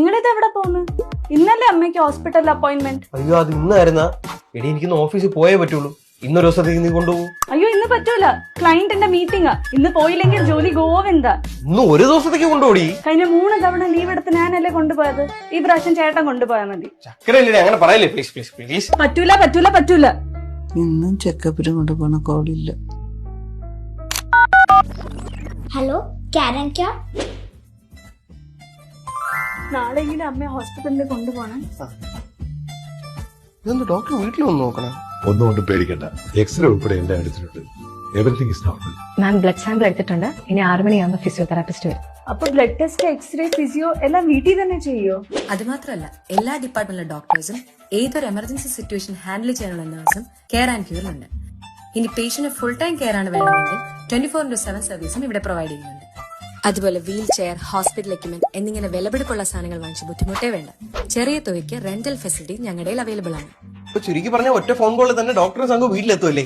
നിങ്ങളിത് എവിടെ പോന്ന്? ഇന്നലെ അമ്മയ്ക്ക് ഹോസ്പിറ്റൽ അപ്പോയിന്റ്മെന്റ്. അയ്യോ അത് ഇന്നായിരുന്നാ? എടി എനിക്കിന്ന് ഓഫീസിൽ പോയേ പറ്റുള്ളൂ. ഇന്നൊരു ദിവസത്തേക്ക് നീ കൊണ്ടുപോകും? അയ്യോ ഇന്ന് പറ്റൂല, ക്ലയന്റിന്റെ മീറ്റിംഗാ. ഇന്ന് പോയില്ലെങ്കിൽ ജോലി ഗോവിന്ദ. ഇന്ന് ഒരു ദിവസത്തേക്ക് കൊണ്ടുപോടി. കഴിഞ്ഞ 3 തവണ ലീവ് എടുത്ത് ഞാനല്ലേ കൊണ്ടുപോയത്. ഈ പ്രാവശ്യം ചേട്ടൻ കൊണ്ടുപോയാൽ മതി. ചക്കരല്ലേ അങ്ങനെ പറയല്ലേ പ്ലീസ് പ്ലീസ് പ്ലീസ്. പറ്റൂല പറ്റൂല പറ്റൂല. ഇന്നും ചെക്കപ്പിനും കൊണ്ടുപോണ കോളില്ല. ഹലോ ക്യാരൻ ക്യാ? നാളെയെങ്കിലും അമ്മയെ ഹോസ്പിറ്റലിൽ കൊണ്ടുപോകണം. ഇതെന്ത് ഡോക്ടർ വീട്ടിൽ വന്ന് നോക്കണം? ഒന്നുകൊണ്ട് പേടിക്കണ്ട. എക്സ്റേ ഉൾപ്പെടെ എല്ലാം എടുത്തിട്ടുണ്ട്. Everything is normal. Ma'am blood sample എടുത്തിട്ടുണ്ട്. ഇനി 6 മണിയാകുമ്പോൾ ഫിസിയോതെറാപ്പിസ്റ്റ് വരും. അപ്പൊ ബ്ലഡ് ടെസ്റ്റ്, എക്സ്റേ, ഫിസിയോ എല്ലാം വീട്ടിൽ തന്നെ ചെയ്യോ? അത് മാത്രമല്ല, എല്ലാ ഡിപ്പാർട്ട്മെന്റിലെ ഡോക്ടേഴ്സും ഏതൊരു എമർജൻസി സിറ്റുവേഷൻ ഹാൻഡിൽ ചെയ്യാനുള്ള നഴ്സും കെയർ ആൻഡ് ക്യൂറിലുണ്ട്. ഇനി പേഷ്യന്റ് ഫുൾ ടൈം കെയർ ആണ് വേണമെങ്കിൽ 24/7 സർവീസും ഇവിടെ പ്രൊവൈഡ് ചെയ്യുന്നുണ്ട്. അതുപോലെ വീൽ ചെയർ, ഹോസ്പിറ്റൽ എക്യുപ്മെന്റ് എന്നിങ്ങനെ വിലപിടിപ്പുള്ള സാധനങ്ങൾ വാങ്ങിച്ച് ബുദ്ധിമുട്ടേ വേണ്ട. ചെറിയ തുകയ്ക്ക് റെന്റൽ ഫെസിലിറ്റി ഞങ്ങളുടെ അവൈലബിൾ ആണ്. ഇപ്പൊ ചുരുക്കി പറഞ്ഞ ഒറ്റ ഫോൺ കോളിൽ തന്നെ ഡോക്ടറെ സംഘം വീട്ടിലെത്തുമല്ലേ?